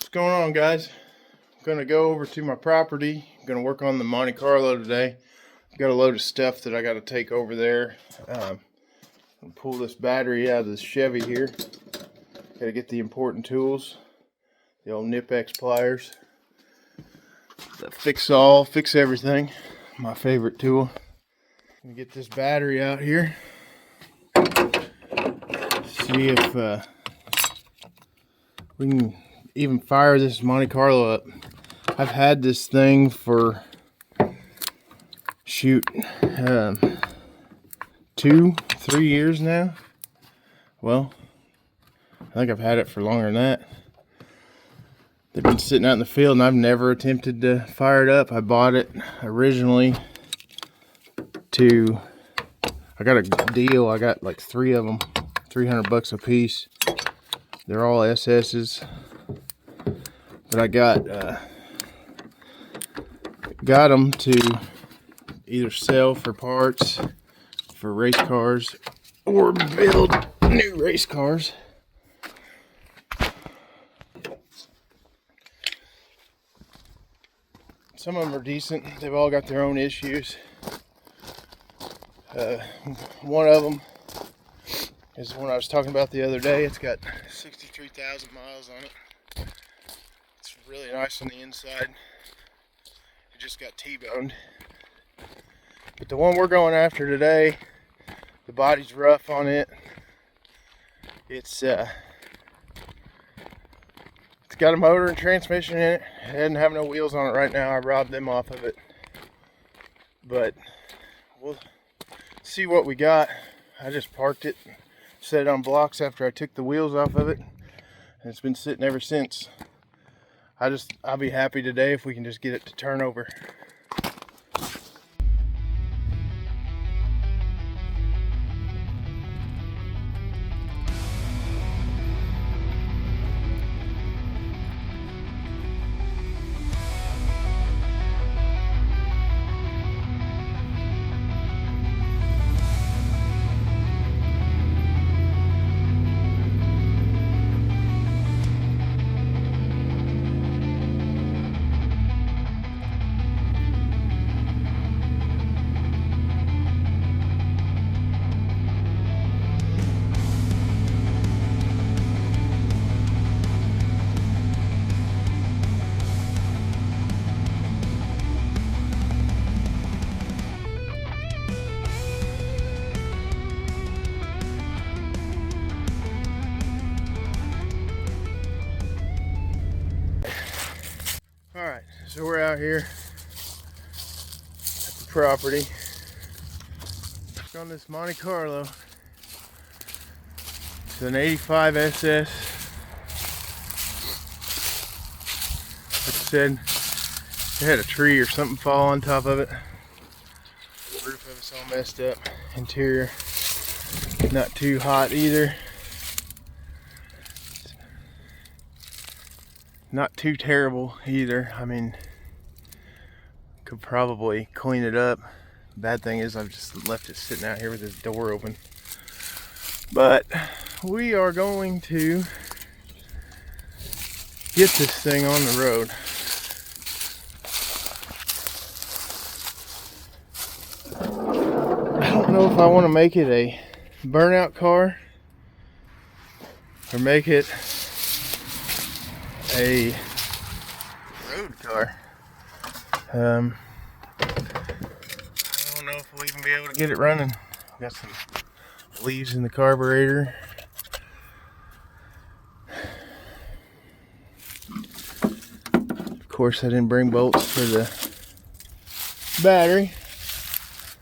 What's going on, guys? I'm gonna go over to my property. I'm gonna work on the Monte Carlo today. I've got a load of stuff that I got to take over there. I'll pull this battery out of this Chevy here. Got to get the important tools, the old Nip-X pliers, the fix everything. My favorite tool. I'm gonna get this battery out here. See if we can even fire this Monte Carlo up. I've had this thing for 2-3 years now. Well, I think I've had it for longer than that. They've been sitting out in the field and I've never attempted to fire it up. I bought it originally I got a deal. I got like 3 of them, $300 a piece. They're all SS's, but I got them to either sell for parts for race cars or build new race cars. Some of them are decent. They've all got their own issues. One of them is the one I was talking about the other day. It's got 63,000 miles on it. It's really nice on the inside. It just got T-boned. But the one we're going after today, the body's rough on it. It's got a motor and transmission in it. It doesn't have no wheels on it right now. I robbed them off of it. But we'll see what we got. I just parked it, set it on blocks after I took the wheels off of it, and it's been sitting ever since. I'll be happy today if we can just get it to turn over. Alright, so we're out here at the property on this Monte Carlo. It's an 85 SS. Like I said, it had a tree or something fall on top of it. The roof of it's all messed up. Interior, not too hot either. Not too terrible either. I mean, could probably clean it up. Bad thing is I've just left it sitting out here with this door open. But we are going to get this thing on the road. I don't know if I want to make it a burnout car or make it a road car. I don't know if we'll even be able to get it running. Got some leaves in the carburetor. Of course, I didn't bring bolts for the battery,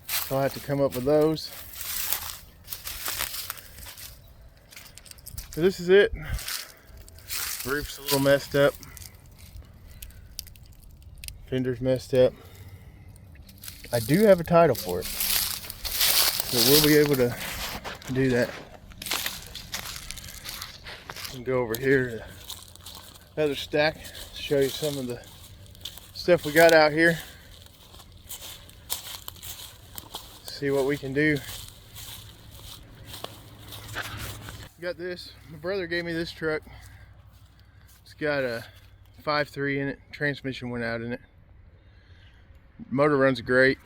so I'll have to come up with those. So this is it. Roof's a little messed up. Fender's messed up. I do have a title for it, so we'll be able to do that. And go over here to the other stack, show you some of the stuff we got out here. See what we can do. Got this. My brother gave me this truck. It's got a 5.3 in it. Transmission went out in it. Motor runs great.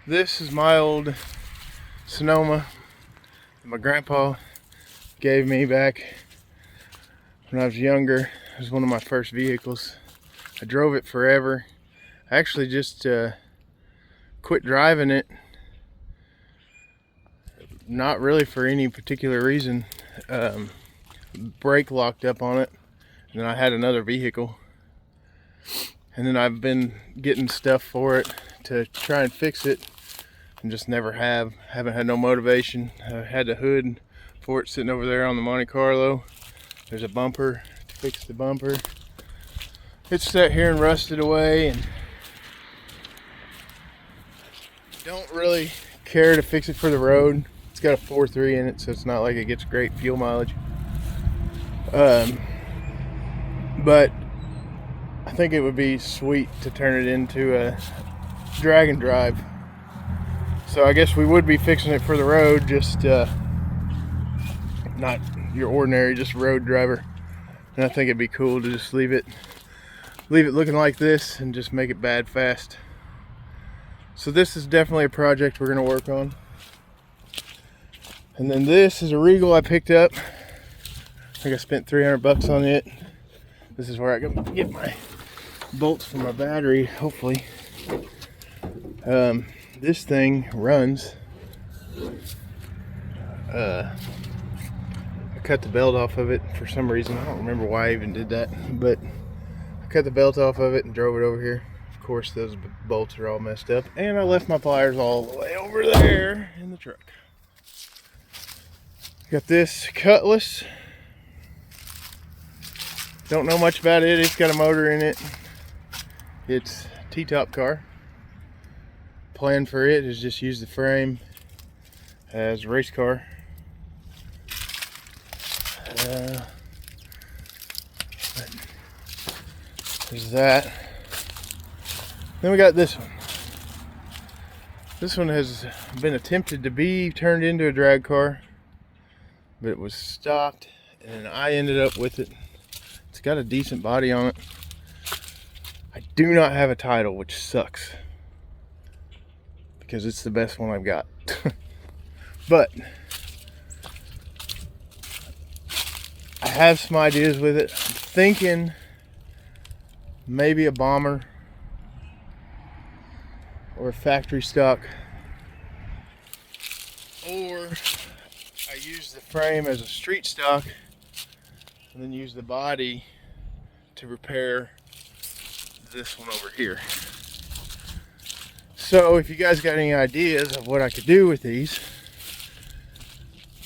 This is my old Sonoma that my grandpa gave me back when I was younger. It was one of my first vehicles. I drove it forever. I actually just quit driving it, not really for any particular reason. Brake locked up on it, and then I had another vehicle, and then I've been getting stuff for it to try and fix it, and just haven't had no motivation. I had the hood for it sitting over there on the Monte Carlo. There's a bumper to fix the bumper. It's sat here and rusted away, and don't really care to fix it for the road. It's got a 4.3 in it, so it's not like it gets great fuel mileage. But I think it would be sweet to turn it into a drag and drive. So I guess we would be fixing it for the road, just not your ordinary, just road driver. And I think it'd be cool to just leave it looking like this and just make it bad fast. So this is definitely a project we're going to work on. And then this is a Regal I picked up. I think I spent 300 bucks on it. This is where I can get my bolts for my battery, hopefully. This thing runs. I cut the belt off of it for some reason. I don't remember why I even did that, but I cut the belt off of it and drove it over here. Of course, those bolts are all messed up, and I left my pliers all the way over there in the truck. Got this Cutlass. Don't know much about it. It's got a motor in it. It's a T-top car. Plan for it is just use the frame as a race car. There's that. Then we got this one. This one has been attempted to be turned into a drag car, but it was stopped, and I ended up with it. It's got a decent body on it. I do not have a title, which sucks, because it's the best one I've got. But I have some ideas with it. I'm thinking maybe a bomber or a factory stock, or I use the frame as a street stock and then use the body to repair this one over here. So if you guys got any ideas of what I could do with these,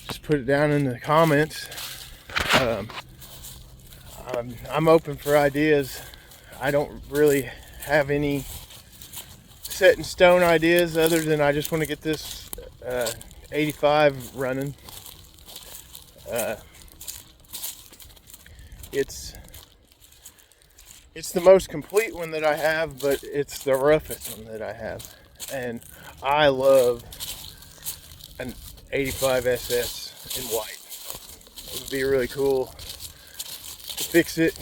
just put it down in the comments. I'm open for ideas. I don't really have any set in stone ideas other than I just want to get this 85 running. It's the most complete one that I have, but it's the roughest one that I have. And I love an 85 SS in white. It would be really cool to fix it.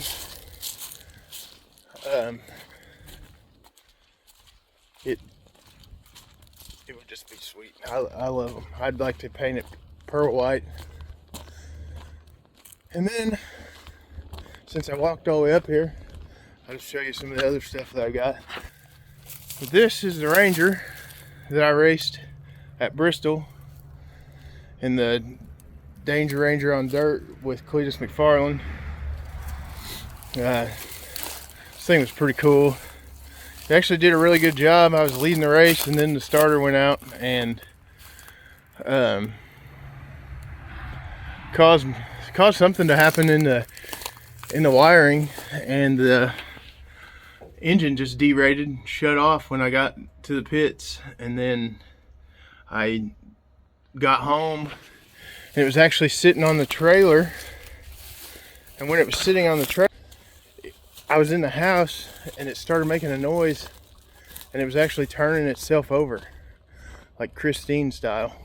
It would just be sweet. I love them. I'd like to paint it pearl white. And then, since I walked all the way up here, I'll just show you some of the other stuff that I got. But this is the Ranger that I raced at Bristol in the Danger Ranger on dirt with Cletus McFarland. This thing was pretty cool. It actually did a really good job. I was leading the race, and then the starter went out and caused something to happen in the wiring, and the engine just derated, shut off when I got to the pits. And then I got home, and it was actually sitting on the trailer. And when it was sitting on the trailer, I was in the house, and it started making a noise, and it was actually turning itself over, like Christine style.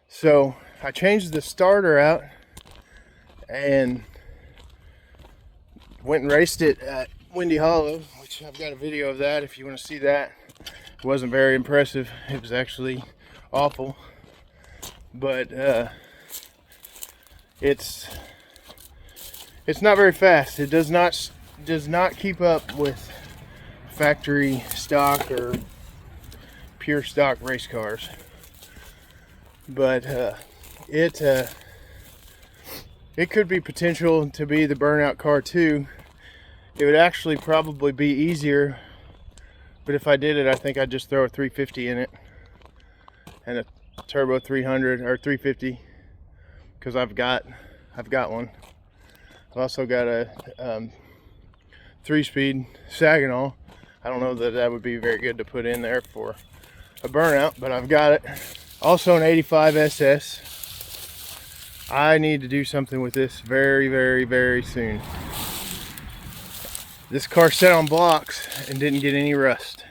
So I changed the starter out and went and raced it at Windy Hollow, which I've got a video of that if you want to see that. It wasn't very impressive. It was actually awful, but it's not very fast. It does not keep up with factory stock or pure stock race cars, but it could be potential to be the burnout car too. It would actually probably be easier, but if I did it, I think I'd just throw a 350 in it and a turbo 300 or 350, because I've got one. I've also got a 3-speed Saginaw. I don't know that that would be very good to put in there for a burnout, but I've got it. Also an 85 SS. I need to do something with this very, very, very soon. This car sat on blocks and didn't get any rust.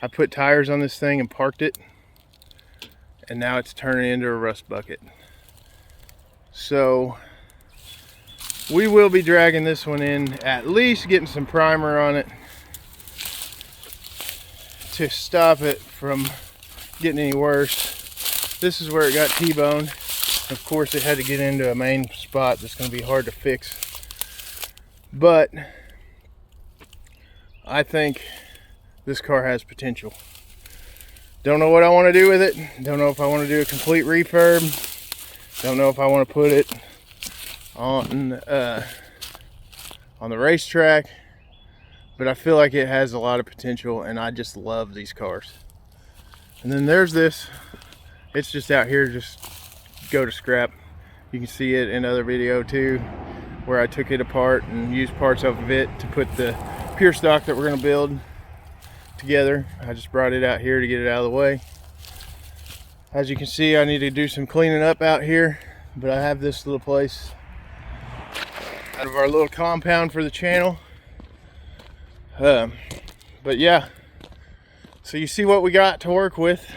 I put tires on this thing and parked it, and now it's turning into a rust bucket. So we will be dragging this one in, at least getting some primer on it to stop it from getting any worse. This is where it got T-boned. Of course, it had to get into a main spot that's going to be hard to fix, but I think this car has potential. Don't know what I want to do with it. Don't know if I want to do a complete refurb. Don't know if I want to put it on the racetrack, but I feel like it has a lot of potential, and I just love these cars. And then there's this. It's just out here, just go to scrap. You can see it in other video too, where I took it apart and used parts of it to put the pure stock that we're going to build together. I just brought it out here to get it out of the way. As you can see, I need to do some cleaning up out here, but I have this little place out of our little compound for the channel. But yeah, so you see what we got to work with.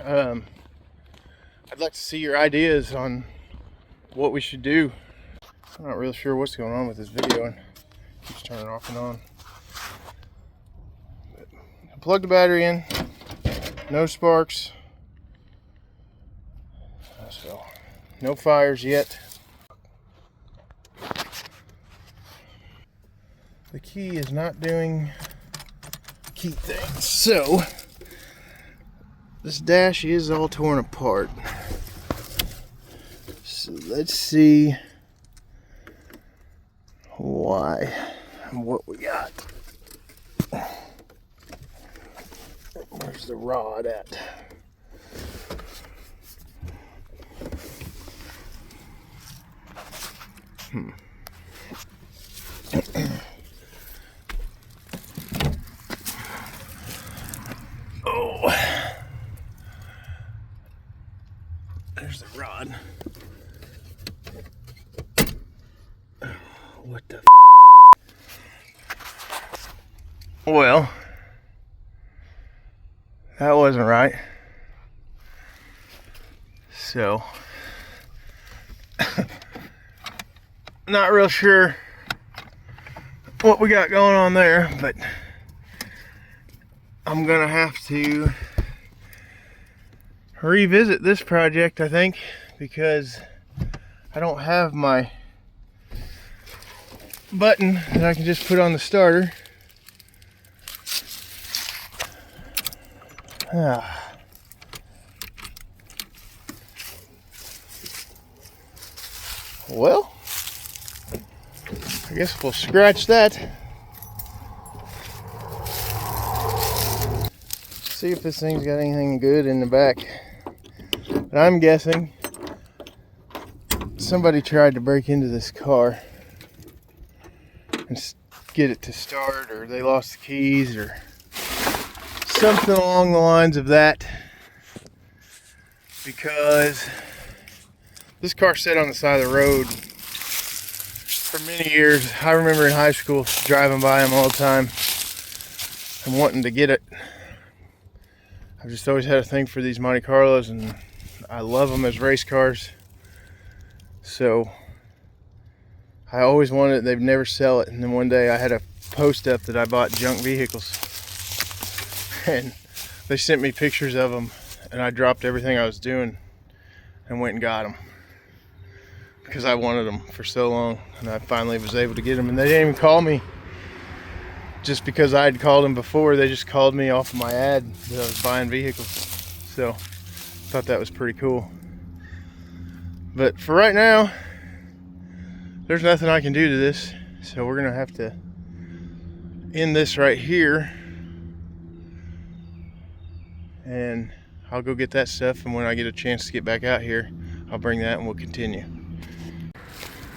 I'd like to see your ideas on what we should do. I'm not really sure what's going on with this video, and it keeps turning off and on. But I plugged the battery in, no sparks, so no fires yet. The key is not doing key things, so this dash is all torn apart. So let's see why and what we got. Where's the rod at? Oh, there's the rod. What the Well, that wasn't right. So not real sure what we got going on there, but I'm gonna have to revisit this project, I think, because I don't have my button that I can just put on the starter. Well, I guess we'll scratch that. See if this thing's got anything good in the back. But I'm guessing somebody tried to break into this car and get it to start, or they lost the keys, or something along the lines of that, because this car sat on the side of the road for many years. I remember in high school driving by them all the time and wanting to get it. I've just always had a thing for these Monte Carlos, and I love them as race cars. So I always wanted it, they'd never sell it. And then one day I had a post up that I bought junk vehicles. And they sent me pictures of them, and I dropped everything I was doing and went and got them. Because I wanted them for so long, and I finally was able to get them. And they didn't even call me just because I had called them before. They just called me off of my ad that I was buying vehicles. So I thought that was pretty cool. But for right now, there's nothing I can do to this. So we're gonna have to end this right here. And I'll go get that stuff, and when I get a chance to get back out here, I'll bring that and we'll continue.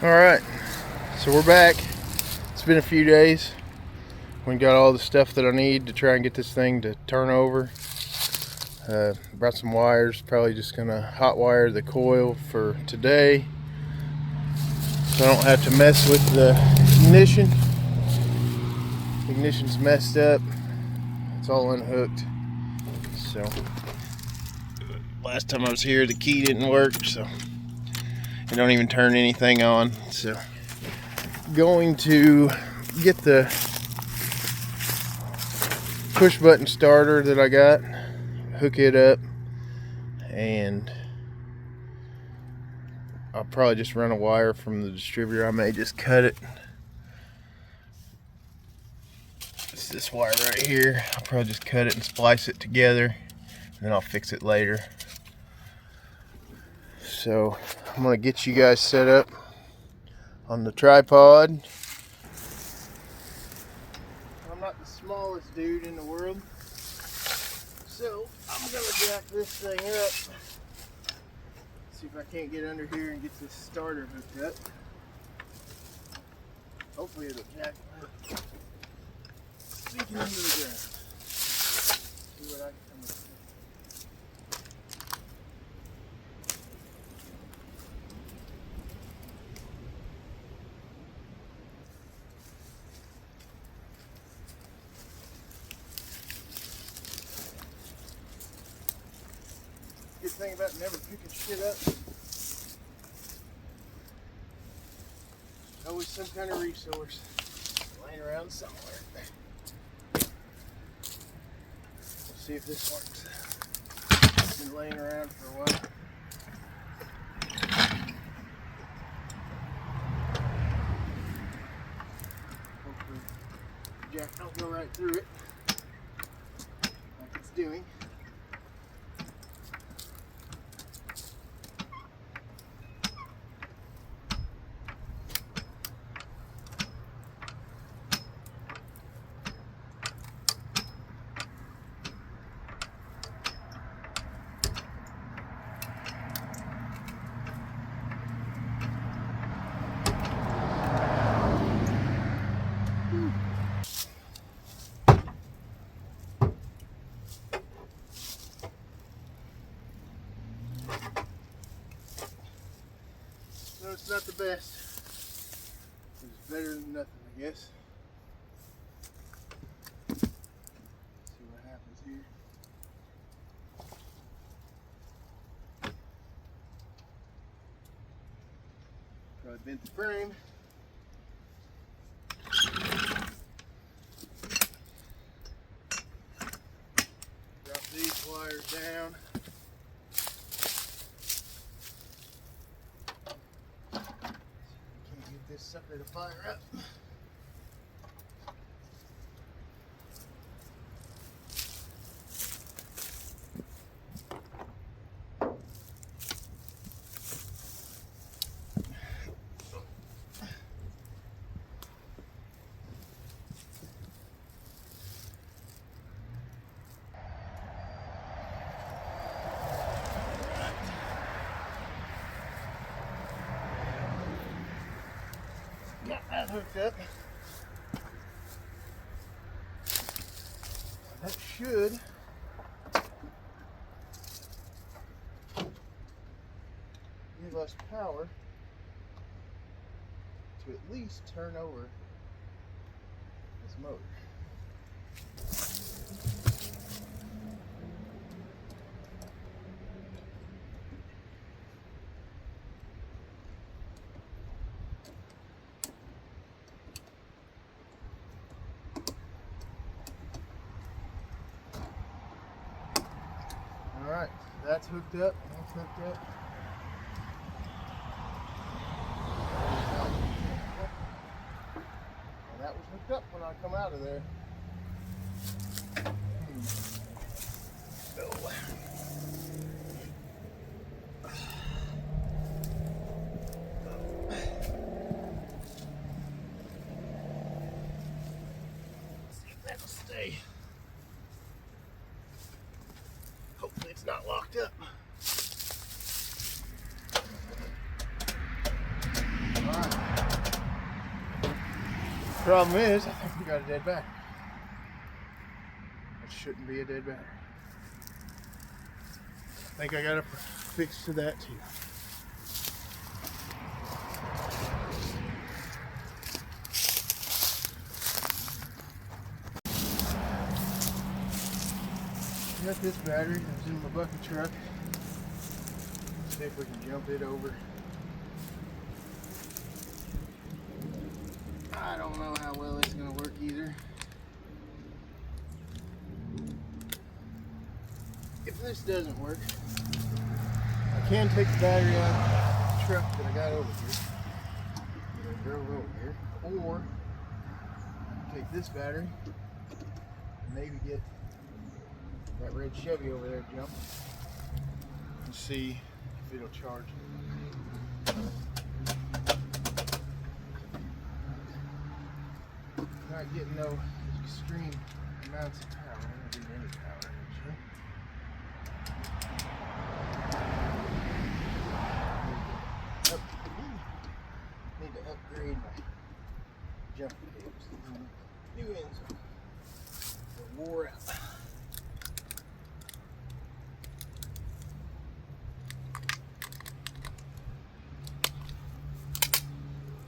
Alright, so we're back. It's been a few days. We got all the stuff that I need to try and get this thing to turn over. Brought some wires, probably just gonna hot wire the coil for today so I don't have to mess with the ignition. The ignition's messed up. It's all unhooked. So last time I was here, the key didn't work, so it don't even turn anything on. So going to get the push button starter that I got, hook it up, and I'll probably just run a wire from the distributor. I may just cut it. It's this wire right here. I'll probably just cut it and splice it together, and then I'll fix it later. So I'm gonna get you guys set up on the tripod. I'm not the smallest dude in the world, so I'm gonna jack this thing up. See if I can't get under here and get this starter hooked up. Hopefully it'll jack up. Sinking into the ground. See what I can come up with. Good thing about never picking shit up. Always some kind of resource laying around somewhere. Let's see if this works. It's been laying around for a while. Hopefully the jack don't go right through it like it's doing. No, it's not the best. It's better than nothing, I guess. Let's see what happens here. Probably bent the frame. Drop these wires down. Can't get this sucker to fire up. Got that hooked up. That should give us power to at least turn over this motor. That's hooked up. That's hooked up. Well, that was hooked up when I come out of there. Oh. See if that'll stay. Hopefully it's not locked up. Alright. Problem is, I think we got a dead battery. That shouldn't be a dead battery. I think I got a fix to that too. Got this battery that's in my bucket truck. See if we can jump it over. I don't know how well it's going to work either. If this doesn't work, I can take the battery out of the truck that I got over here. That I drove over here. Or take this battery and maybe get that red Chevy over there jump and see if it'll charge. Not getting no extreme amounts of power. I'm not getting any power actually. Need to upgrade my jumper cables. New ends are wore out.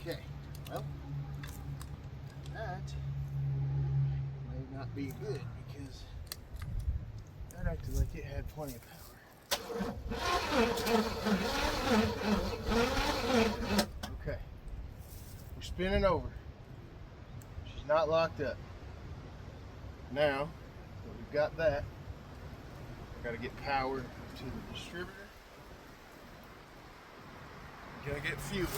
Okay, well, that may not be good because that acted like it had plenty of power. Okay, we're spinning over. She's not locked up. Now that we've got that, I've got to get power to the distributor. We're gonna get fuel.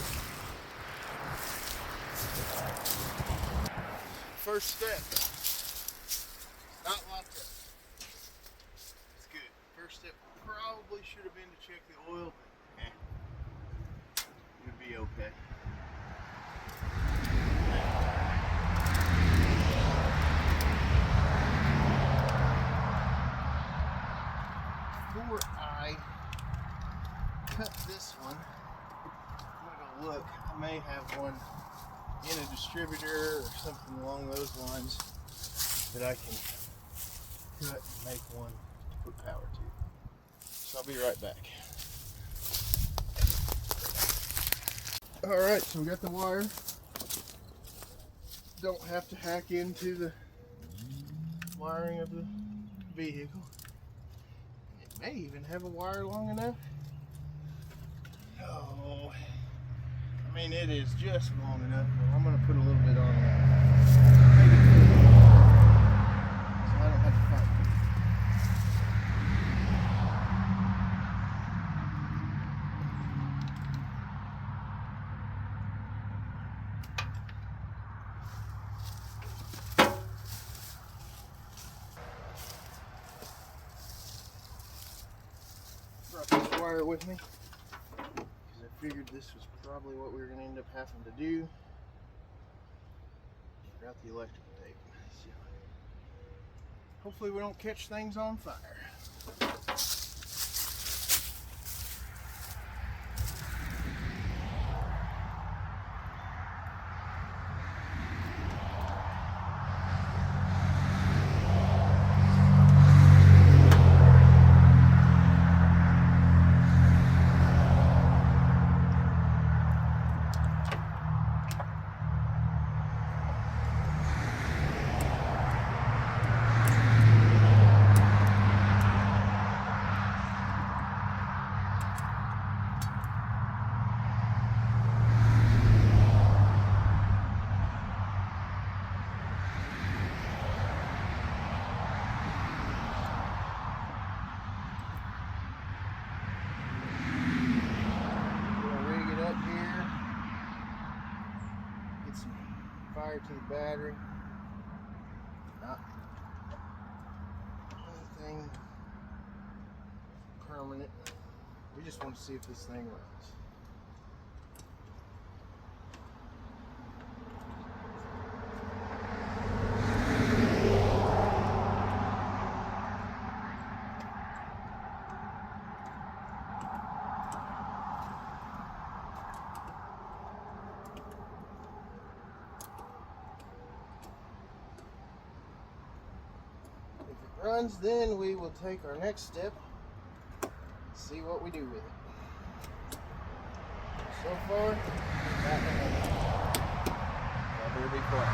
First step, not locked up. It's good. First step probably should have been to check the oil, but it'll be okay. Before I cut this one, I'm gonna look. I may have one in a distributor or something along those lines that I can cut and make one to put power to. So I'll be right back. Alright, so we got the wire. Don't have to hack into the wiring of the vehicle. It may even have a wire long enough. Oh, I mean, it is just long enough, but I'm going to put a little bit on there. So I don't have to fight. Brought this wire with me. I figured this was probably what we were going to end up having to do. Forgot the electrical tape. So hopefully we don't catch things on fire. fire to the battery. Not anything permanent. We just want to see if this thing runs. Runs, then we will take our next step, see what we do with it. So far, that one, I better be quiet.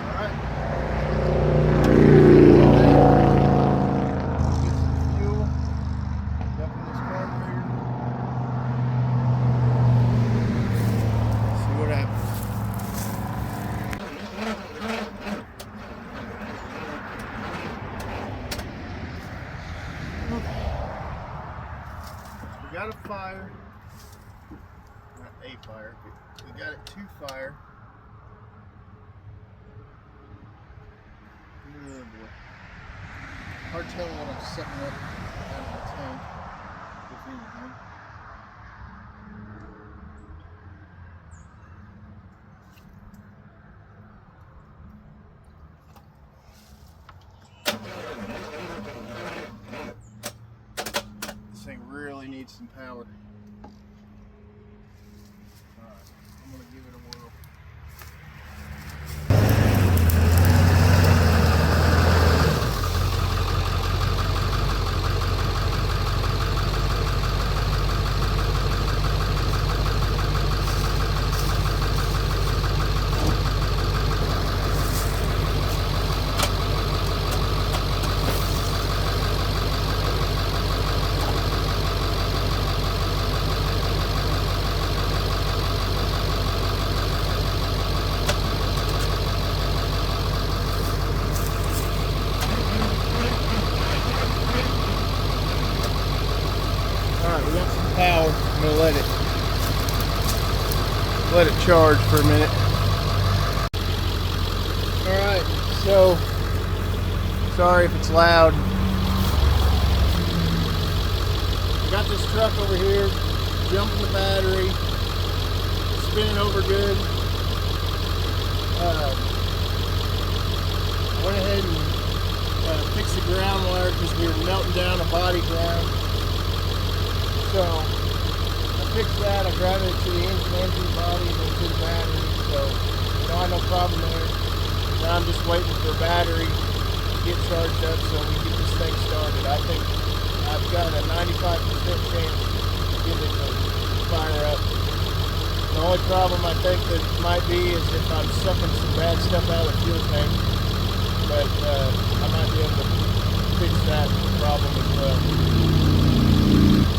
Alright. Get some fuel, dump in this carburetor. See what happens. We got a fire, not a fire, but we got it to fire. Oh boy. Hard telling what I'm sucking up out of the tank, if anything. This thing really needs some power. Alright, I'm going to give it a whirl. Alright, we got some power. I'm going to let it charge for a minute. Alright, so sorry if it's loud. I got this truck over here, jumping the battery, spinning over good. I went ahead and fixed the ground wire because we were melting down a body ground. So I fixed that, I grounded it to the engine body and then to the battery, so no problem there. Now I'm just waiting for a battery to get charged up so we can get this thing started. I think I've got a 95% chance to get it to fire up. The only problem I think that might be is if I'm sucking some bad stuff out of the fuel tank, but I might be able to fix that problem as well.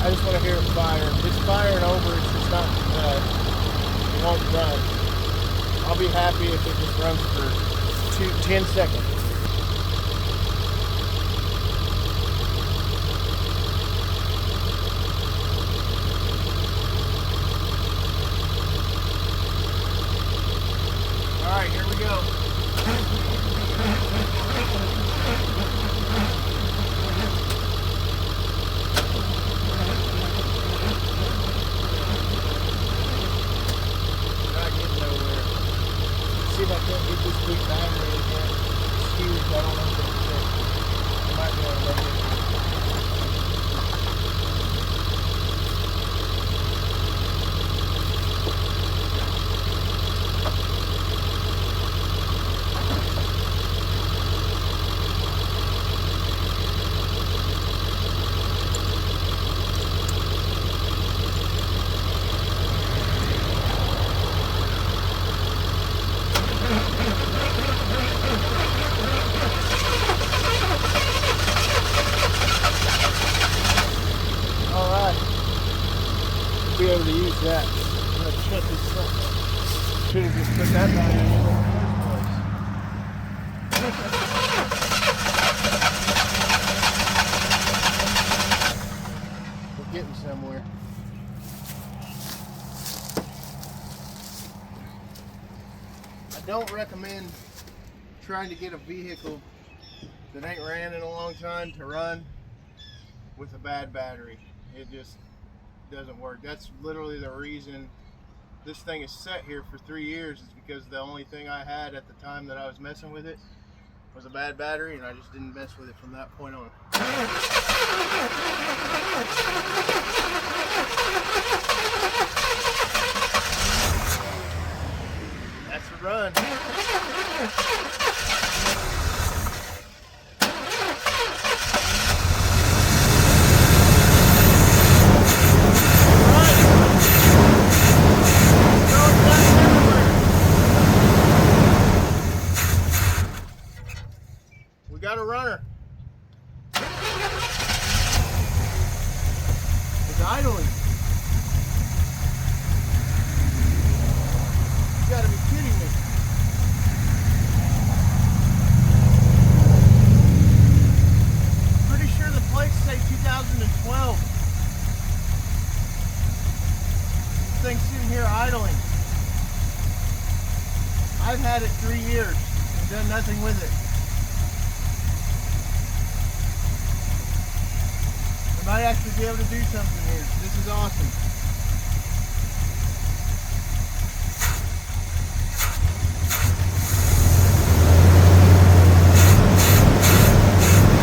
I just want to hear it fire. If it's firing over, it's just not, it won't run. I'll be happy if it just runs for 10 seconds. All right, here we go. See if I can't get this big battery again. It's huge. I don't know if it'll fit. I might be able to make it. Be able to use that. I'm going to shut this up. Should have just put that battery in the first place. We're getting somewhere. don't recommend trying to get a vehicle that ain't ran in a long time to run with a bad battery. It just doesn't work. That's literally the reason this thing is set here for 3 years, is because the only thing I had at the time that I was messing with it was a bad battery, and I just didn't mess with it from that point on. That's a run. We got a runner. It's idling. You gotta be kidding me. Pretty sure the plates say 2012. This thing's sitting here idling. I've had it 3 years and done nothing with it. I might actually be able to do something here. This is awesome.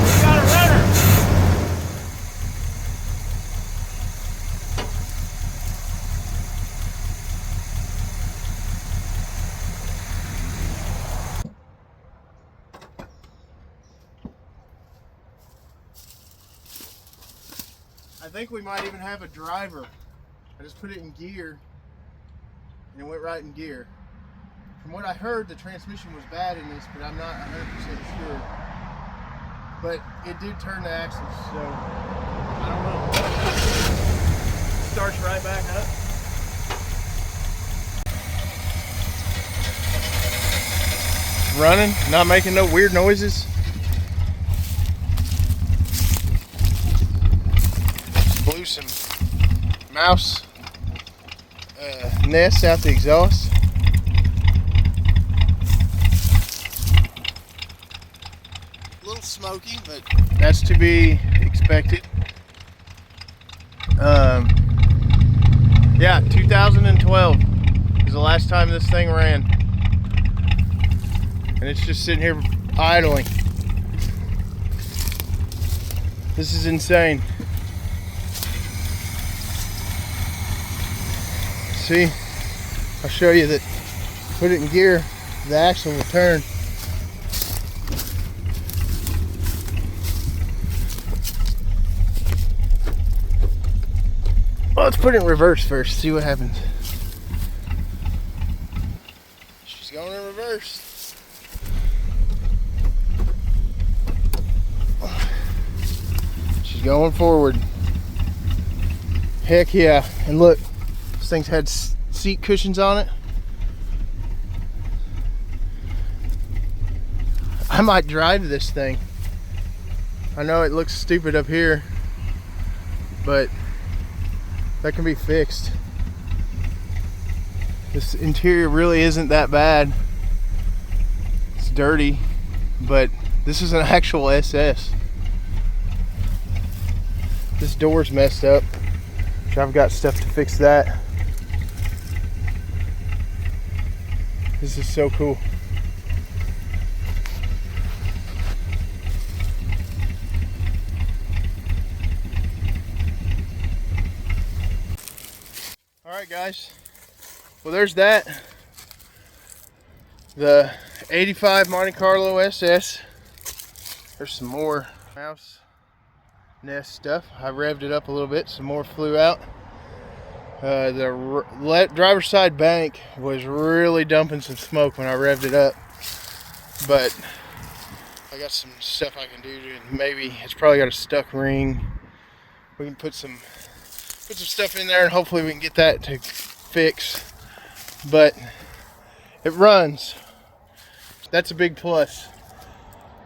We got a runner. I think we might even have a driver. I just put it in gear and it went right in gear. From what I heard, the transmission was bad in this, but I'm not 100% sure. But it did turn the axles, so I don't know. Starts right back up. Running, not making no weird noises. Blew some mouse nests out the exhaust. A little smoky, but that's to be expected. Yeah, 2012 is the last time this thing ran, and it's just sitting here idling. This is insane. See, I'll show you that. Put it in gear, the axle will turn. Well, let's put it in reverse first, see what happens. She's going in reverse. She's going forward. Heck yeah, and look. This thing's had seat cushions on it. I might drive this thing. I know it looks stupid up here, but that can be fixed. This interior really isn't that bad. It's dirty, but this is an actual SS. This door's messed up, which I've got stuff to fix that. This is so cool. Alright guys, well there's that. The 85 Monte Carlo SS. There's some more mouse nest stuff. I revved it up a little bit, some more flew out. The driver's side bank was really dumping some smoke when I revved it up, but I got some stuff I can do to, maybe it's probably got a stuck ring. We can put some stuff in there and hopefully we can get that to fix. But it runs. That's a big plus.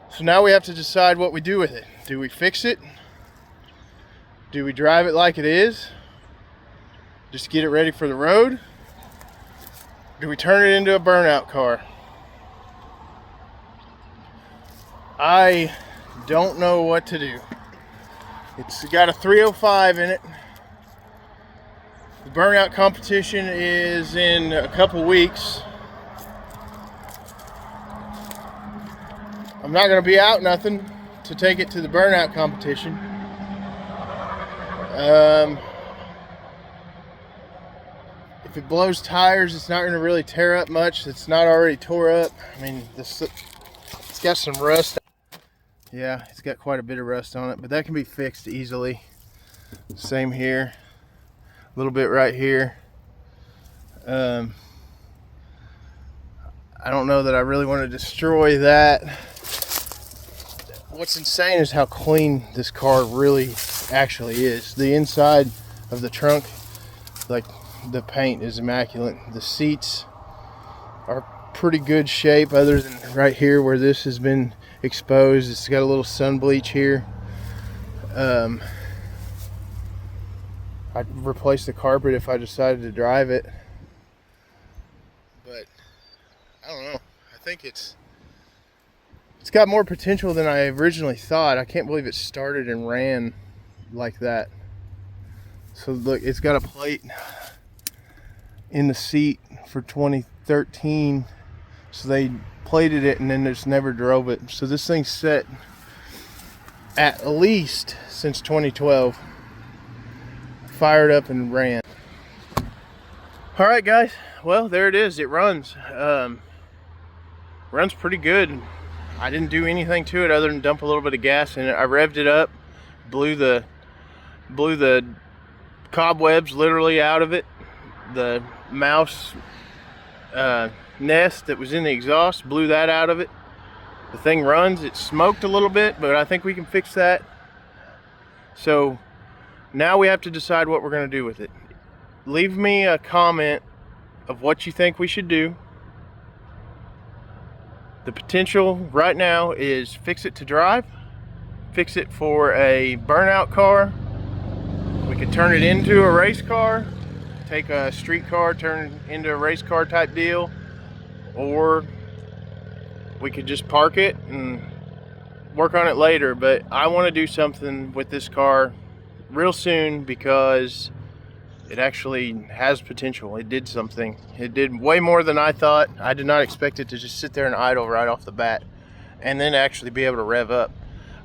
So now we have to decide what we do with it. Do we fix it? Do we drive it like it is? Just get it ready for the road? Do we turn it into a burnout car? I don't know what to do. It's got a 305 in it. The burnout competition is in a couple weeks. I'm not going to be out nothing to take it to the burnout competition. If it blows tires, it's not going to really tear up much. It's not already tore up. I mean, it's got some rust. Yeah, it's got quite a bit of rust on it, but that can be fixed easily. Same here, a little bit right here. I don't know that I really want to destroy that. What's insane is how clean this car really actually is. The inside of the trunk, like, the paint is immaculate. The seats are pretty good shape, other than right here where this has been exposed. It's got a little sun bleach here. I'd replace the carpet if I decided to drive it, but I don't know. I think it's got more potential than I originally thought. I can't believe it started and ran like that. So look, it's got a plate in the seat for 2013, so they plated it and then just never drove it. So this thing's set at least since 2012, fired up and ran. All right, guys, well, there it is. It runs pretty good. I didn't do anything to it other than dump a little bit of gas in it. I revved it up, blew the cobwebs literally out of it. The mouse nest that was in the exhaust, blew that out of it. The thing runs. It smoked a little bit, but I think we can fix that. So now we have to decide what we're going to do with it. Leave me a comment of what you think we should do. The potential right now is fix it to drive, fix it for a burnout car. We could turn it into a race car, take a street car, turn it into a race car type deal, or we could just park it and work on it later. But I want to do something with this car real soon because it actually has potential. It did something. It did way more than I thought. I did not expect it to just sit there and idle right off the bat and then actually be able to rev up.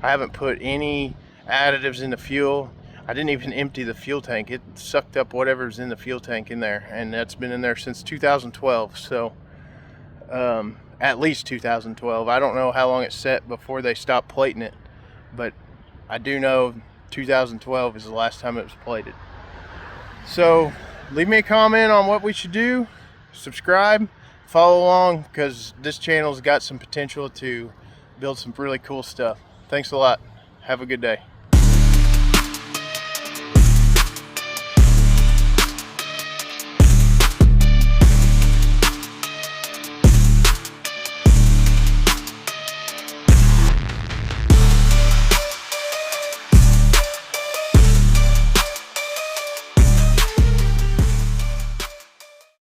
I haven't put any additives in the fuel. I didn't even empty the fuel tank. It sucked up whatever's in the fuel tank in there, and that's been in there since 2012. So at least 2012. I don't know how long it set before they stopped plating it, but I do know 2012 is the last time it was plated. So leave me a comment on what we should do. Subscribe, follow along, because this channel's got some potential to build some really cool stuff. Thanks a lot. Have a good day.